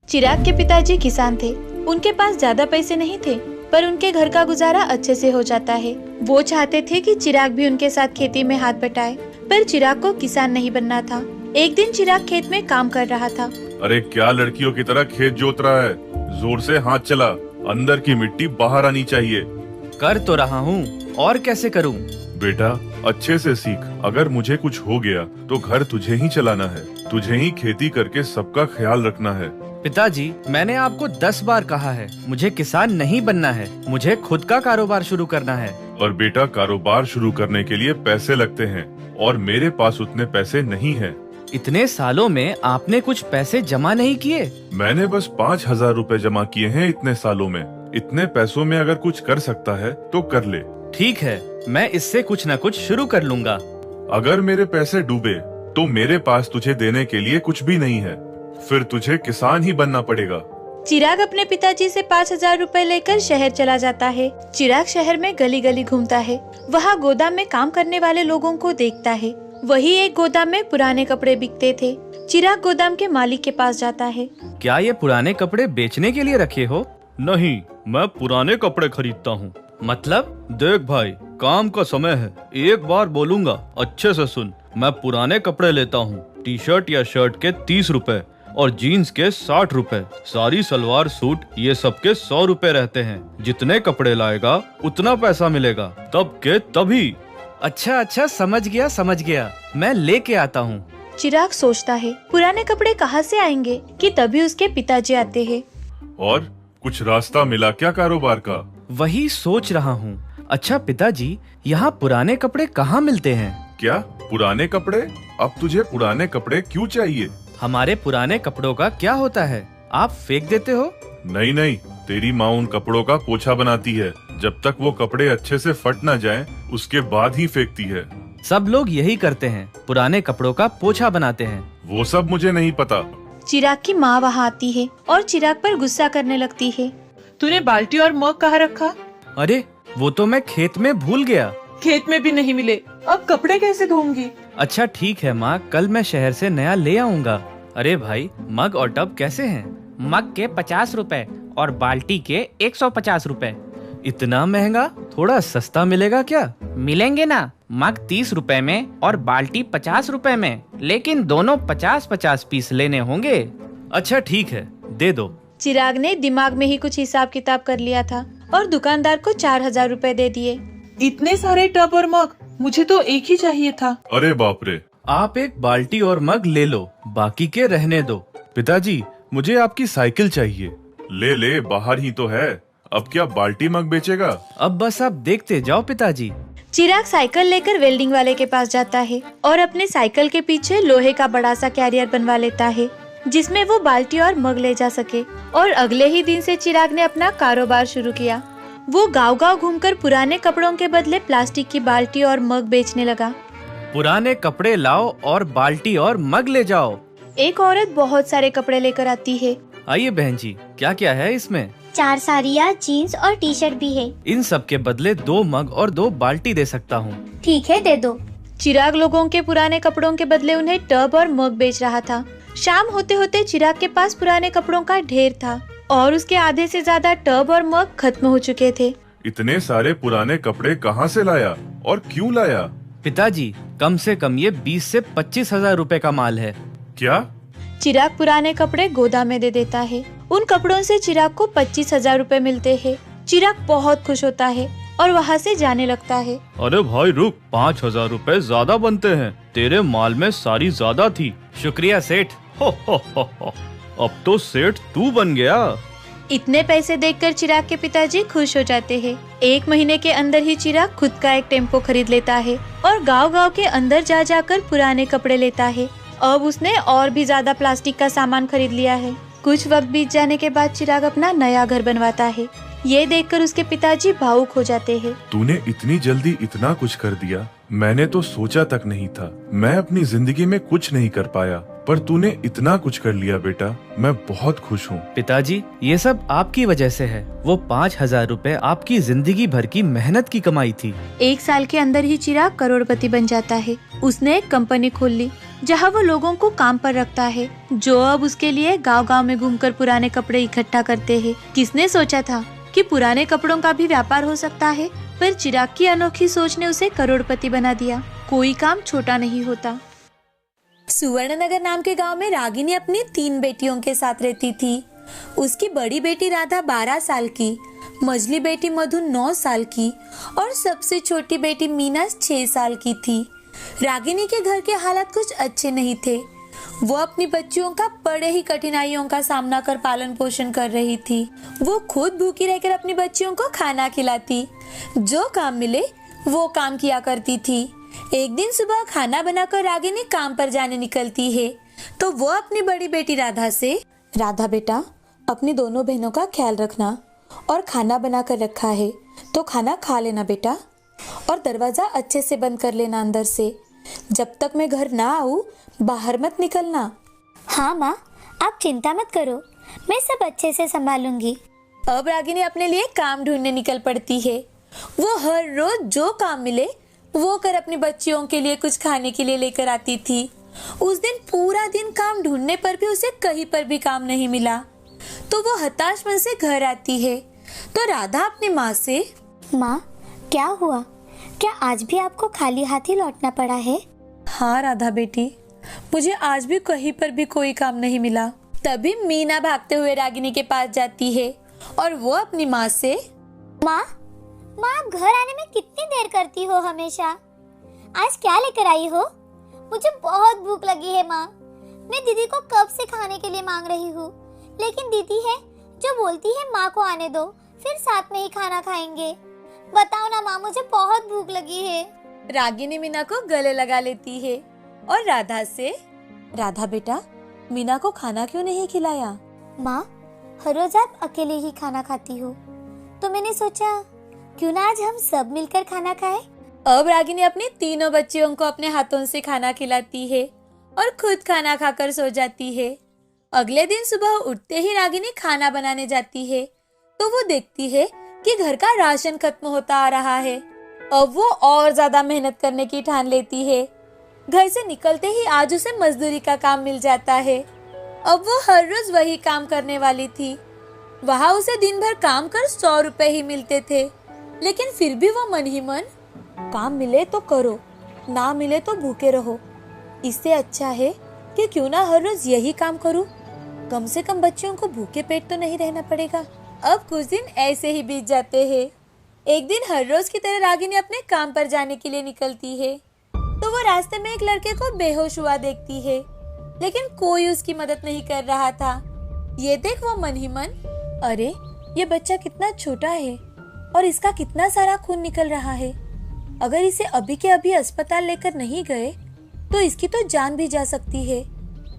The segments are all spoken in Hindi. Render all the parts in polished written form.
चिराग के पिताजी किसान थे। उनके पास ज्यादा पैसे नहीं थे, पर उनके घर का गुजारा अच्छे से हो जाता है। वो चाहते थे कि चिराग भी उनके साथ खेती में हाथ बटाए, पर चिराग को किसान नहीं बनना था। एक दिन चिराग खेत में काम कर रहा था। अरे क्या लड़कियों की तरह खेत जोत रहा है? जोर से हाथ चला, अंदर की मिट्टी बाहर आनी चाहिए। कर तो रहा हूँ, और कैसे करूँ? बेटा अच्छे से सीख, अगर मुझे कुछ हो गया तो घर तुझे ही चलाना है, तुझे ही खेती करके सबका ख्याल रखना है। पिताजी, मैंने आपको 10 बार कहा है, मुझे किसान नहीं बनना है, मुझे खुद का कारोबार शुरू करना है। और बेटा कारोबार शुरू करने के लिए पैसे लगते हैं, और मेरे पास उतने पैसे नहीं हैं। इतने सालों में आपने कुछ पैसे जमा नहीं किए? मैंने बस 5,000 रुपए जमा किए हैं इतने सालों में। इतने पैसों में अगर कुछ कर सकता है तो कर ले। ठीक है, मैं इससे कुछ न कुछ शुरू कर लूँगा। अगर मेरे पैसे डूबे तो मेरे पास तुझे देने के लिए कुछ भी नहीं है, फिर तुझे किसान ही बनना पड़ेगा। चिराग अपने पिताजी से 5,000 रुपए लेकर शहर चला जाता है। चिराग शहर में गली गली घूमता है, वहाँ गोदाम में काम करने वाले लोगों को देखता है। वही एक गोदाम में पुराने कपड़े बिकते थे। चिराग गोदाम के मालिक के पास जाता है। क्या ये पुराने कपड़े बेचने के लिए रखे हो? नहीं, मैं पुराने कपड़े खरीदता हूँ। मतलब? देख भाई, काम का समय है, एक बार बोलूंगा, अच्छे से सुन। मैं पुराने कपड़े लेता हूँ, टी शर्ट या शर्ट के 30 रुपए और जीन्स के 60 रुपए, सारी सलवार सूट ये सब के 100 रुपए रहते हैं। जितने कपड़े लाएगा उतना पैसा मिलेगा, तब के तभी। अच्छा, समझ गया, मैं लेके आता हूँ। चिराग सोचता है पुराने कपड़े कहाँ से आएंगे कि तभी उसके पिताजी आते हैं। और कुछ रास्ता मिला क्या कारोबार का? वही सोच रहा हूँ। अच्छा पिताजी, यहाँ पुराने कपड़े कहाँ मिलते हैं? क्या पुराने कपड़े? अब तुझे पुराने कपड़े क्यों चाहिए? हमारे पुराने कपड़ों का क्या होता है? आप फेंक देते हो? नहीं, तेरी माँ उन कपड़ों का पोछा बनाती है। जब तक वो कपड़े अच्छे से फट न जाएं, उसके बाद ही फेंकती है। सब लोग यही करते हैं, पुराने कपड़ों का पोछा बनाते हैं। वो सब मुझे नहीं पता। चिराग की माँ वहाँ आती है और चिराग पर गुस्सा करने लगती है। तूने बाल्टी और मग कहाँ रखा? अरे वो तो मैं खेत में भूल गया। खेत में भी नहीं मिले, अब कपड़े कैसे धोऊंगी? अच्छा ठीक है माँ, कल मैं शहर से नया ले आऊँगा। अरे भाई, मग और टब कैसे हैं? मग के 50 रुपए और बाल्टी के 150 रुपए। इतना महंगा? थोड़ा सस्ता मिलेगा क्या? मिलेंगे ना, मग 30 रुपए में और बाल्टी 50 रुपए में, लेकिन दोनों 50-50 पीस लेने होंगे। अच्छा ठीक है, दे दो। चिराग ने दिमाग में ही कुछ हिसाब किताब कर लिया था और दुकानदार को 4,000 रुपए दे दिए। इतने सारे टब और मग, मुझे तो एक ही चाहिए था। अरे बाप रे! आप एक बाल्टी और मग ले लो, बाकी के रहने दो। पिताजी, मुझे आपकी साइकिल चाहिए। ले, बाहर ही तो है। अब क्या बाल्टी मग बेचेगा? अब बस आप देखते जाओ पिताजी। चिराग साइकिल लेकर वेल्डिंग वाले के पास जाता है और अपने साइकिल के पीछे लोहे का बड़ा सा कैरियर बनवा लेता है, जिसमें वो बाल्टी और मग ले जा सके। और अगले ही दिन से चिराग ने अपना कारोबार शुरू किया। वो गांव-गांव घूमकर पुराने कपड़ों के बदले प्लास्टिक की बाल्टी और मग बेचने लगा। पुराने कपड़े लाओ और बाल्टी और मग ले जाओ। एक औरत बहुत सारे कपड़े लेकर आती है। आइए बहन जी, क्या क्या है इसमें? 4 साड़ियाँ, जीन्स और टी शर्ट भी है। इन सब के बदले 2 मग और 2 बाल्टी दे सकता हूँ। ठीक है, दे दो। चिराग लोगों के पुराने कपड़ों के बदले उन्हें टब और मग बेच रहा था। शाम होते होते चिराग के पास पुराने कपड़ों का ढेर था और उसके आधे से ज्यादा टब और मग खत्म हो चुके थे। इतने सारे पुराने कपड़े कहाँ से लाया और क्यों लाया? पिताजी, कम से कम ये 20 से 25,000 रुपए का माल है। क्या? चिराग पुराने कपड़े गोदाम में दे देता है। उन कपड़ों से चिराग को 25,000 रुपए मिलते हैं। चिराग बहुत खुश होता है और वहाँ से जाने लगता है। अरे भाई रुक, 5,000 रुपए ज्यादा बनते हैं, तेरे माल में सारी ज्यादा थी। शुक्रिया सेठ। हो, अब तो सेठ तू बन गया। इतने पैसे देखकर चिराग के पिताजी खुश हो जाते हैं। 1 महीने के अंदर ही चिराग खुद का एक टेम्पो खरीद लेता है और गांव-गांव के अंदर जा जाकर पुराने कपड़े लेता है। अब उसने और भी ज्यादा प्लास्टिक का सामान खरीद लिया है। कुछ वक्त बीत जाने के बाद चिराग अपना नया घर बनवाता है। ये देखकर उसके पिताजी भावुक हो जाते हैं। तूने इतनी जल्दी इतना कुछ कर दिया, मैंने तो सोचा तक नहीं था। मैं अपनी जिंदगी में कुछ नहीं कर पाया, पर तूने इतना कुछ कर लिया बेटा, मैं बहुत खुश हूँ। पिताजी, ये सब आपकी वजह से है। वो 5,000 रुपए आपकी जिंदगी भर की मेहनत की कमाई थी। 1 साल के अंदर ही चिराग करोड़पति बन जाता है। उसने एक कंपनी खोल ली जहाँ वो लोगों को काम पर रखता है, जो अब उसके लिए गांव-गांव में घूमकर पुराने कपड़े इकट्ठा करते हैं। किसने सोचा था कि पुराने कपड़ों का भी व्यापार हो सकता है, पर चिराग की अनोखी सोच ने उसे करोड़पति बना दिया। कोई काम छोटा नहीं होता। सुवर्णनगर नाम के गांव में रागिनी अपनी 3 बेटियों के साथ रहती थी। उसकी बड़ी बेटी राधा 12 साल की, मझली बेटी मधु 9 साल की और सबसे छोटी बेटी मीना 6 साल की थी। रागिनी के घर के हालात कुछ अच्छे नहीं थे। वो अपनी बच्चियों का बड़े ही कठिनाइयों का सामना कर पालन पोषण कर रही थी। वो खुद भूखी रहकर अपनी बच्चियों को खाना खिलाती, जो काम मिले वो काम किया करती थी। एक दिन सुबह खाना बनाकर रागिनी काम पर जाने निकलती है, तो वो अपनी बड़ी बेटी राधा से, राधा बेटा, अपनी दोनों बहनों का ख्याल रखना और खाना बना कर रखा है तो खाना खा लेना बेटा, और दरवाजा अच्छे से बंद कर लेना अंदर से। जब तक मैं घर ना आऊँ बाहर मत निकलना। हाँ माँ, आप चिंता मत करो, मैं सब अच्छे से संभालूंगी। अब रागिनी अपने लिए काम ढूंढने निकल पड़ती है। वो हर रोज जो काम मिले वो कर अपनी बच्चियों के लिए कुछ खाने के लिए लेकर आती थी। उस दिन पूरा दिन काम ढूंढने पर भी उसे कहीं पर भी काम नहीं मिला, तो वो हताश मन से घर आती है। तो राधा अपनी माँ से, माँ, क्या हुआ? क्या आज भी आपको खाली हाथ ही लौटना पड़ा है? हाँ राधा बेटी, मुझे आज भी कहीं पर भी कोई काम नहीं मिला। तभी मीना भागते हुए रागिनी के पास जाती है और वो अपनी माँ से, माँ, आप घर आने में कितनी देर करती हो हमेशा? आज क्या लेकर आई हो? मुझे बहुत भूख लगी है माँ। मैं दीदी को कब से खाने के लिए मांग रही हूँ, लेकिन दीदी है जो बोलती है माँ को आने दो, फिर साथ में ही खाना खाएंगे। बताओ ना माँ, मुझे बहुत भूख लगी है। रागिनी मीना को गले लगा लेती है और राधा से, राधा बेटा, मीना को खाना क्यों नहीं खिलाया? माँ, हर रोज आप अकेले ही खाना खाती हो, तो मैंने सोचा क्यों ना आज हम सब मिलकर खाना खाएं। अब रागिनी अपनी तीनों बच्चियों को अपने हाथों से खाना खिलाती है और खुद खाना खाकर सो जाती है। अगले दिन सुबह उठते ही रागिनी खाना बनाने जाती है, तो वो देखती है कि घर का राशन खत्म होता आ रहा है। अब वो और ज्यादा मेहनत करने की ठान लेती है। घर से निकलते ही आज उसे मजदूरी का काम मिल जाता है। अब वो हर रोज वही काम करने वाली थी। वहाँ उसे दिन भर काम कर 100 रुपए ही मिलते थे, लेकिन फिर भी वो मन ही मन, काम मिले तो करो, ना मिले तो भूखे रहो। इससे अच्छा है कि क्यों ना हर रोज यही काम करूं, कम से कम बच्चों को भूखे पेट तो नहीं रहना पड़ेगा। अब कुछ दिन ऐसे ही बीत जाते हैं। एक दिन हर रोज की तरह रागिनी अपने काम पर जाने के लिए निकलती है, तो वो रास्ते में एक लड़के को बेहोश हुआ देखती है, लेकिन कोई उसकी मदद नहीं कर रहा था। ये देख वो मन ही मन, अरे ये बच्चा कितना छोटा है और इसका कितना सारा खून निकल रहा है। अगर इसे अभी के अभी अस्पताल लेकर नहीं गए तो इसकी तो जान भी जा सकती है,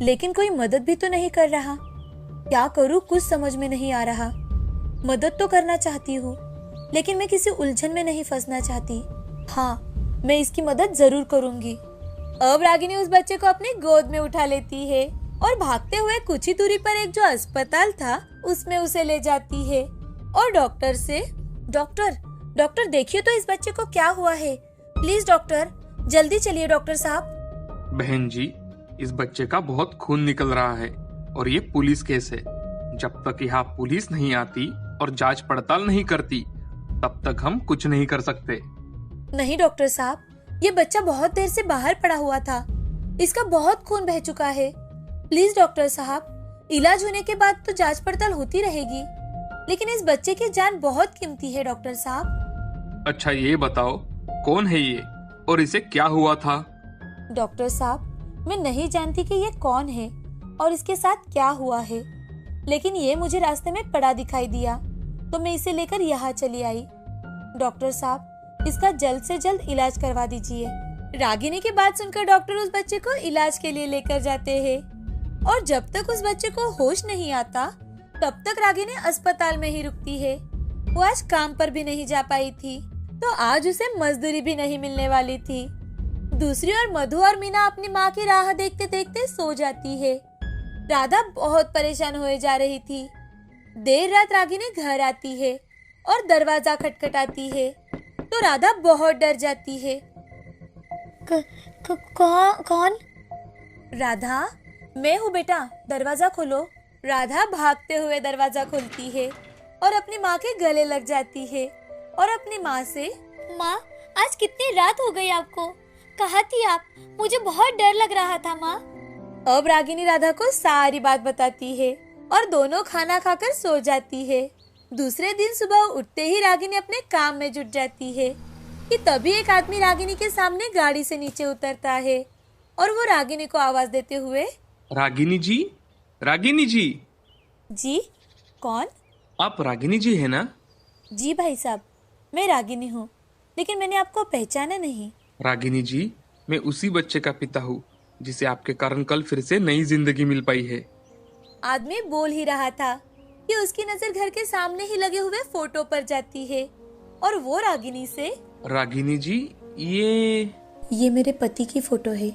लेकिन कोई मदद भी तो नहीं कर रहा। क्या करूँ, कुछ समझ में नहीं आ रहा। मदद तो करना चाहती हूँ, लेकिन मैं किसी उलझन में नहीं फंसना चाहती। हाँ, मैं इसकी मदद जरूर करूंगी। अब रागिनी उस बच्चे को अपनी गोद में उठा लेती है और भागते हुए कुछ ही दूरी पर एक जो अस्पताल था उसमें उसे ले जाती है और डॉक्टर से, डॉक्टर देखिए तो इस बच्चे को क्या हुआ है। प्लीज डॉक्टर, जल्दी चलिए डॉक्टर साहब। बहन जी, इस बच्चे का बहुत खून निकल रहा है और ये पुलिस केस है। जब तक यहाँ पुलिस नहीं आती और जांच पड़ताल नहीं करती, तब तक हम कुछ नहीं कर सकते। नहीं डॉक्टर साहब, ये बच्चा बहुत देर से बाहर पड़ा हुआ था, इसका बहुत खून बह चुका है। प्लीज डॉक्टर साहब, इलाज होने के बाद तो जांच पड़ताल होती रहेगी, लेकिन इस बच्चे की जान बहुत कीमती है डॉक्टर साहब। अच्छा ये बताओ, कौन है ये और इसे क्या हुआ था? डॉक्टर साहब, मैं नहीं जानती कि ये कौन है और इसके साथ क्या हुआ है, लेकिन ये मुझे रास्ते में पड़ा दिखाई दिया तो मैं इसे लेकर यहाँ चली आई। डॉक्टर साहब, इसका जल्द से जल्द इलाज करवा दीजिए। रागिनी की बात सुनकर डॉक्टर उस बच्चे को इलाज के लिए लेकर जाते हैं और जब तक उस बच्चे को होश नहीं आता तब तक रागिनी अस्पताल में ही रुकती है। वो आज काम पर भी नहीं जा पाई थी, तो आज उसे मजदूरी भी नहीं मिलने वाली थी। दूसरी ओर मधु और मीना अपनी माँ की राह देखते देखते सो जाती है। राधा बहुत परेशान होए जा रही थी। देर रात रागिनी घर आती है और दरवाजा खटखटाती है तो राधा बहुत डर जाती है। कौन? राधा, मैं हूँ बेटा, दरवाजा खोलो। राधा भागते हुए दरवाजा खोलती है और अपनी माँ के गले लग जाती है और अपनी माँ से, माँ, आज कितनी रात हो गई आपको? कहाँ थी आप? मुझे बहुत डर लग रहा था माँ। अब रागिनी राधा को सारी बात बताती है और दोनों खाना खाकर सो जाती है। दूसरे दिन सुबह उठते ही रागिनी अपने काम में जुट जाती है कि तभी एक आदमी रागिनी के सामने गाड़ी से नीचे उतरता है और वो रागिनी को आवाज देते हुए, रागिनी जी, रागिनी जी। जी, कौन? आप रागिनी जी है ना? जी भाई साहब, मैं रागिनी हूँ, लेकिन मैंने आपको पहचाना नहीं। रागिनी जी, मैं उसी बच्चे का पिता हूँ जिसे आपके कारण कल फिर से नई जिंदगी मिल पाई है। आदमी बोल ही रहा था कि उसकी नजर घर के सामने ही लगे हुए फोटो पर जाती है और वो रागिनी से, रागिनी जी, ये मेरे पति की फोटो है।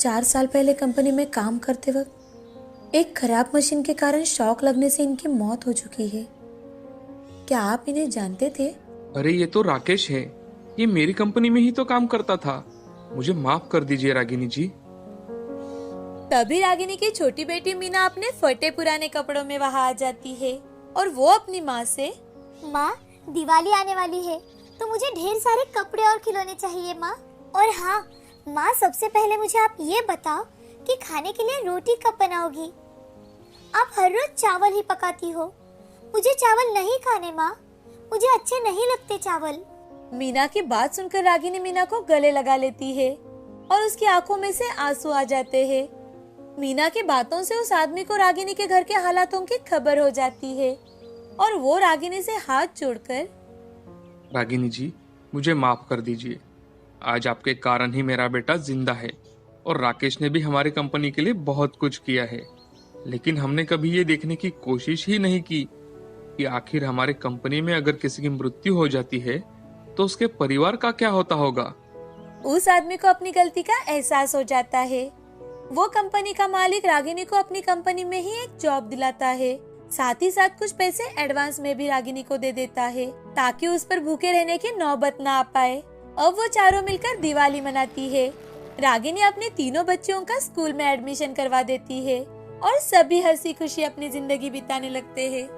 4 साल पहले कंपनी में काम करते वक्त एक खराब मशीन के कारण शॉक लगने से इनकी मौत हो चुकी है। क्या आप इन्हें जानते थे? अरे ये तो राकेश है, ये मेरी कंपनी में ही तो काम करता था। मुझे माफ कर दीजिए रागिनी जी। तभी रागिनी की छोटी बेटी मीना अपने फटे पुराने कपड़ों में वहां आ जाती है और वो अपनी माँ से, माँ, दिवाली आने वाली है तो मुझे ढेर सारे कपड़े और खिलौने चाहिए माँ। और हाँ माँ, सबसे पहले मुझे आप ये बताओ कि खाने के लिए रोटी कब बनाओगी? आप हर रोज चावल ही पकाती हो। मुझे चावल नहीं खाने माँ, मुझे अच्छे नहीं लगते चावल। मीना की बात सुनकर रागिनी मीना को गले लगा लेती है और उसकी आंखों में से आंसू आ जाते हैं। मीना की बातों से उस आदमी को रागिनी के घर के हालातों की खबर हो जाती है और वो रागिनी से हाथ जोड़कर, रागिनी जी, मुझे माफ कर दीजिए। आज आपके कारण ही मेरा बेटा जिंदा है और राकेश ने भी हमारी कंपनी के लिए बहुत कुछ किया है, लेकिन हमने कभी ये देखने की कोशिश ही नहीं की कि आखिर हमारी कंपनी में अगर किसी की मृत्यु हो जाती है तो उसके परिवार का क्या होता होगा। उस आदमी को अपनी गलती का एहसास हो जाता है। वो कंपनी का मालिक रागिनी को अपनी कंपनी में ही एक जॉब दिलाता है, साथ ही साथ कुछ पैसे एडवांस में भी रागिनी को दे देता है ताकि उस पर भूखे रहने की नौबत ना आ पाए। अब वो चारों मिलकर दिवाली मनाती है। रागिनी अपने तीनों बच्चों का स्कूल में एडमिशन करवा देती है और सभी हंसी खुशी अपनी जिंदगी बिताने लगते हैं।